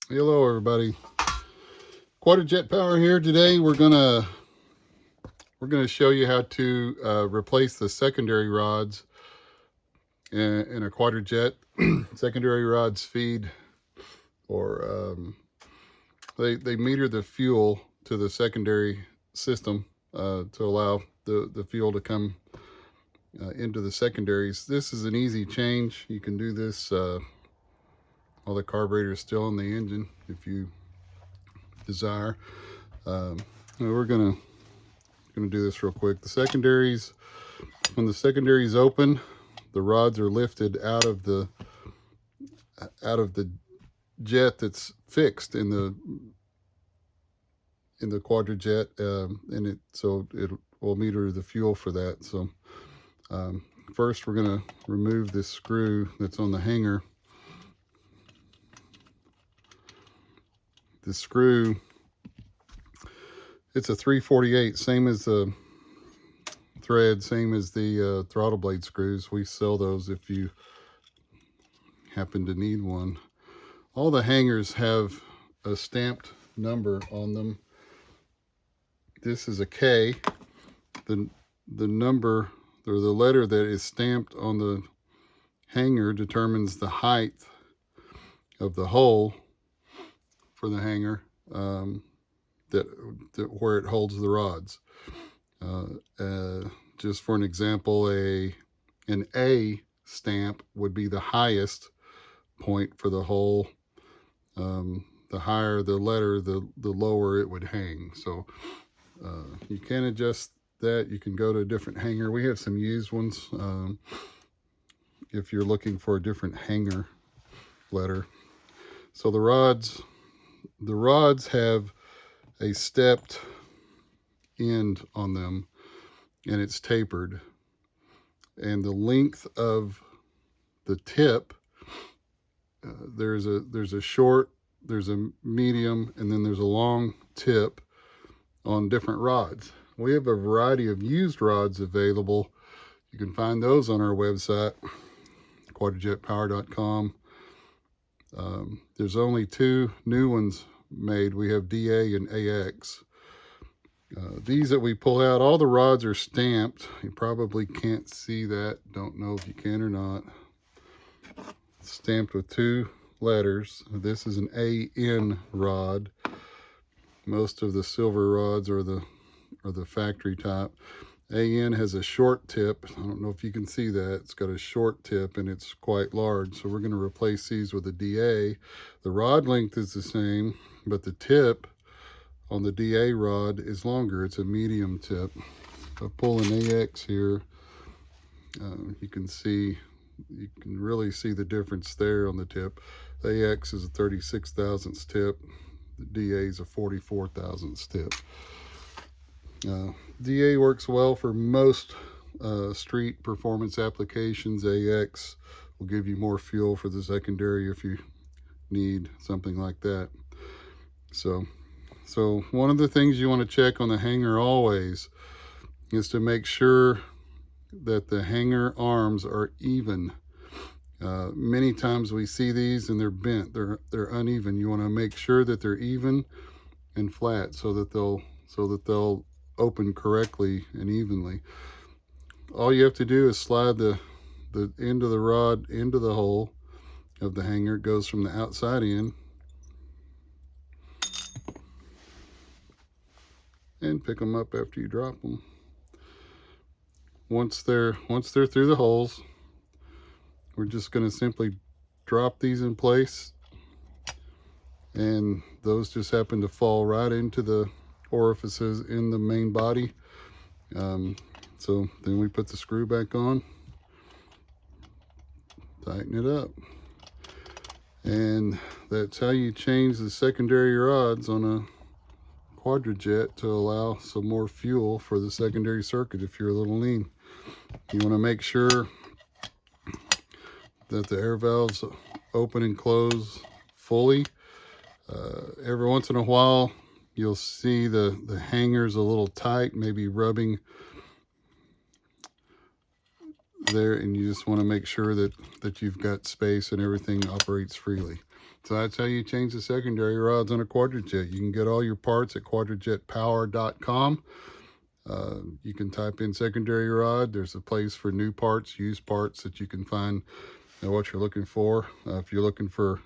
Hello everybody. Quadrajet Power here. Today we're gonna show you how to replace the secondary rods in a Quadrajet. Secondary rods feed or they meter the fuel to the secondary system to allow the fuel to come into the secondaries. This is an easy change. You can do this while the carburetor is still in the engine if you desire. We're gonna do this real quick. The secondaries, when the secondaries open, the rods are lifted out of the jet that's fixed in the Quadrajet, and it will meter the fuel for that. So first we're going to remove this screw that's on the hanger. The screw, it's a 3/48, same as the thread, same as the throttle blade screws. We sell those if you happen to need one. All the hangers have a stamped number on them. This is a K. The number or the letter that is stamped on the hanger determines the height of the hole for the hanger, that where it holds the rods. Just for an example, an A stamp would be the highest point for the hole. The higher the letter, the lower it would hang. So you can adjust that. You can go to a different hanger. We have some used ones if you're looking for a different hanger letter. So the rods have a stepped end on them, and it's tapered, and the length of the tip, there's a short, there's a medium, and then there's a long tip on different rods. We have a variety of used rods available. You can find those on our website, quadrajetpower.com. There's only two new ones made. We have DA and AX. These that we pull out, all the rods are stamped. You probably can't see that. Don't know if you can or not. Stamped with two letters. This is an AN rod. Most of the silver rods are the factory type. AN has a short tip. I don't know if you can see that. It's got a short tip and it's quite large. So we're going to replace these with a DA. The rod length is the same, but the tip on the DA rod is longer. It's a medium tip. If I pull an AX here, you can really see the difference there on the tip. The AX is a 36 thousandths tip. The DA is a 44 thousandths tip. DA works well for most street performance applications. AX will give you more fuel for the secondary if you need something like that. So one of the things you want to check on the hanger always is to make sure that the hanger arms are even. Many times we see these and they're bent, they're uneven. You want to make sure that they're even and flat so that they'll open correctly and evenly. All you have to do is slide the end of the rod into the hole of the hanger. It goes from the outside in, and pick them up after you drop them. Once they're through the holes, we're just going to simply drop these in place, and those just happen to fall right into the orifices in the main body. So then we put the screw back on, tighten it up, and that's how you change the secondary rods on a Quadrajet to allow some more fuel for the secondary circuit if you're a little lean. You want to make sure that the air valves open and close fully. Every once in a while you'll see the hangers a little tight, maybe rubbing there, and you just want to make sure that you've got space and everything operates freely. So that's how you change the secondary rods on a Quadrajet. You can get all your parts at quadrajetpower.com. You can type in secondary rod. There's a place for new parts, used parts that you can find what you're looking for. If you're looking for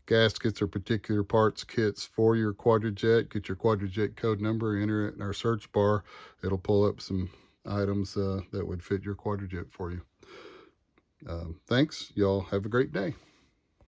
gaskets or particular parts kits for your Quadrajet, get your Quadrajet code number, enter it in our search bar. It'll pull up some items that would fit your Quadrajet for you. Thanks. Y'all have a great day.